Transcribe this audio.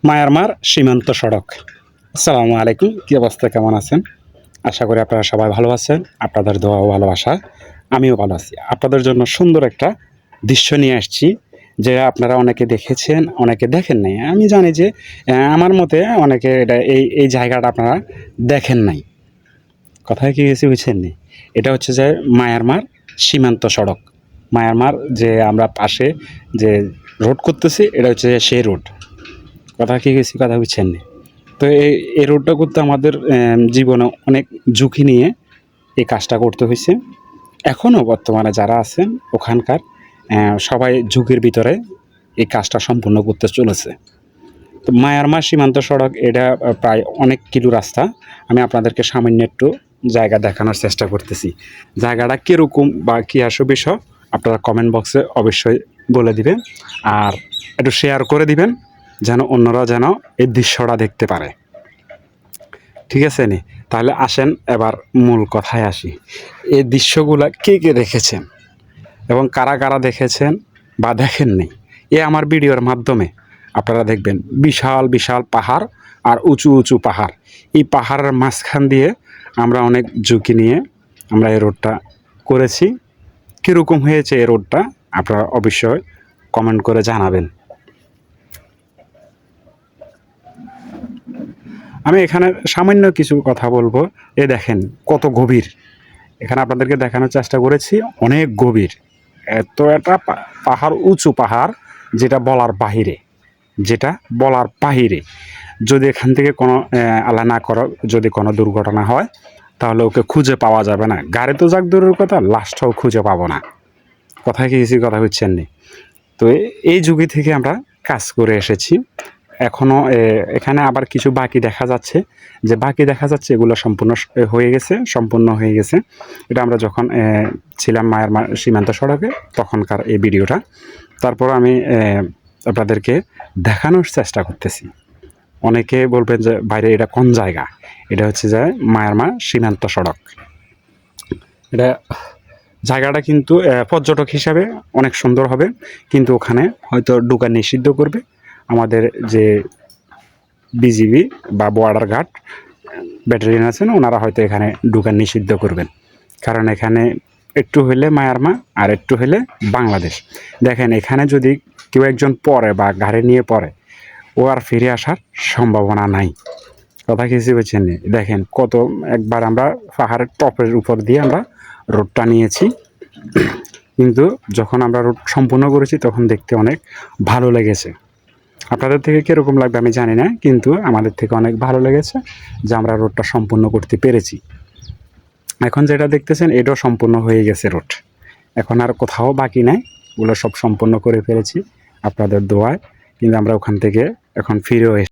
মায়ারমার সীমান্ত সড়ক। আসসালামু আলাইকুম, কী অবস্থা, কেমন আছেন? আশা করি আপনারা সবাই ভালো আছেন। আপনাদের দোয়া ও ভালোবাসা আমিও ভালো আছি। আপনাদের জন্য সুন্দর একটা দৃশ্য নিয়ে আসছি, যে আপনারা অনেকে দেখেছেন, অনেকে দেখেন নাই। আমি জানি যে আমার মতে অনেকে এটা এই জায়গাটা আপনারা দেখেন নাই। কথায় কি গেছি বুঝছেন নি? এটা হচ্ছে যে মায়ারমার সীমান্ত সড়ক। মায়ারমার যে আমরা পাশে যে রোড করতেছি, এটা হচ্ছে সেই রোড। কথা কি গেছি, কথা বুঝছেন না? তো এই রোডটা করতে আমাদের জীবনে অনেক ঝুঁকি নিয়ে এই কাজটা করতে হয়েছে। এখনও বর্তমানে যারা আছেন ওখানকার সবাই ঝুঁকির ভিতরে এই কাজটা সম্পূর্ণ করতে চলেছে। তো মায়ারমার সীমান্ত সড়ক এটা প্রায় অনেক কিলো রাস্তা। আমি আপনাদেরকে সামান্য একটু জায়গা দেখানোর চেষ্টা করতেছি। জায়গাটা কীরকম বা কী আসবে বিষয় আপনারা কমেন্ট বক্সে অবশ্যই বলে দিবেন, আর একটু শেয়ার করে দিবেন, যেন অন্যরা যেন এই দৃশ্যটা দেখতে পারে। ঠিক আছে নি? তাহলে আসেন এবার মূল কথায় আসি। এই দৃশ্যগুলা কে কে দেখেছেন এবং কারা কারা দেখেছেন বা দেখেননি, এ আমার ভিডিওর মাধ্যমে আপনারা দেখবেন বিশাল বিশাল পাহাড় আর উঁচু উঁচু পাহাড়। এই পাহাড়ের মাঝখান দিয়ে আমরা অনেক ঝুঁকি নিয়ে আমরা এই রোডটা করেছি। কীরকম হয়েছে এই রোডটা আপনারা অবশ্যই কমেন্ট করে জানাবেন। আমি এখানে সামান্য কিছু কথা বলবো। এ দেখেন কত গভীর। এখানে আপনাদেরকে দেখানোর চেষ্টা করেছি, অনেক গভীর। এত একটা পাহাড়, উঁচু পাহাড়, যেটা বলার বাহিরে, যেটা বলার বাহিরে। যদি এখান থেকে কোনো আল্লাহ না করো যদি কোনো দুর্ঘটনা হয়, তাহলে ওকে খুঁজে পাওয়া যাবে না। গাড়ি তো যাক দূরের কথা, লাশটাও খুঁজে পাবো না। কথায় কি কিছু কথা হচ্ছেন নি? তো এই যুগে থেকে আমরা কাজ করে এসেছি। এখনও এখানে আবার কিছু বাকি দেখা যাচ্ছে, যে বাকি দেখা যাচ্ছে এগুলো সম্পূর্ণ হয়ে গেছে, সম্পূর্ণ হয়ে গেছে। এটা আমরা যখন ছিলাম মায়ারমার সীমান্ত সড়কে তখনকার এই ভিডিওটা। তারপর আমি আপনাদেরকে দেখানোর চেষ্টা করতেছি। অনেকে বলবেন যে বাইরে এটা কোন জায়গা? এটা হচ্ছে যে মায়ারমার সীমান্ত সড়ক। এটা জায়গাটা কিন্তু পর্যটক হিসাবে অনেক সুন্দর হবে, কিন্তু ওখানে হয়তো ঢোকা নিষিদ্ধ করবে আমাদের যে বিজিবি বা বর্ডার গার্ড ব্যাটালিয়ন আছেন, ওনারা হয়তো এখানে ঢোকা নিষিদ্ধ করবেন। কারণ এখানে একটু হইলে মায়ারমার আর একটু হইলে বাংলাদেশ। দেখেন এখানে যদি কেউ একজন পড়ে বা গাড়ি নিয়ে পড়ে, ও আর ফিরে আসার সম্ভাবনা নাই। কথা কিছু বলছেন। দেখেন কত, একবার আমরা পাহাড়ের টপের উপর দিয়ে আমরা রোডটা নিয়েছি, কিন্তু যখন আমরা রোড সম্পূর্ণ করেছি তখন দেখতে অনেক ভালো লেগেছে। আপনাদের থেকে কীরকম লাগবে আমি জানি না, কিন্তু আমাদের থেকে অনেক ভালো লেগেছে যে আমরা রোডটা সম্পূর্ণ করতে পেরেছি। এখন যেটা দেখতেছেন এটাও সম্পূর্ণ হয়ে গেছে রোড। এখন আর কোথাও বাকি নাই, ওগুলো সব সম্পূর্ণ করে ফেলেছি আপনাদের দোয়ায়। কিন্তু আমরা ওখান থেকে এখন ফিরেও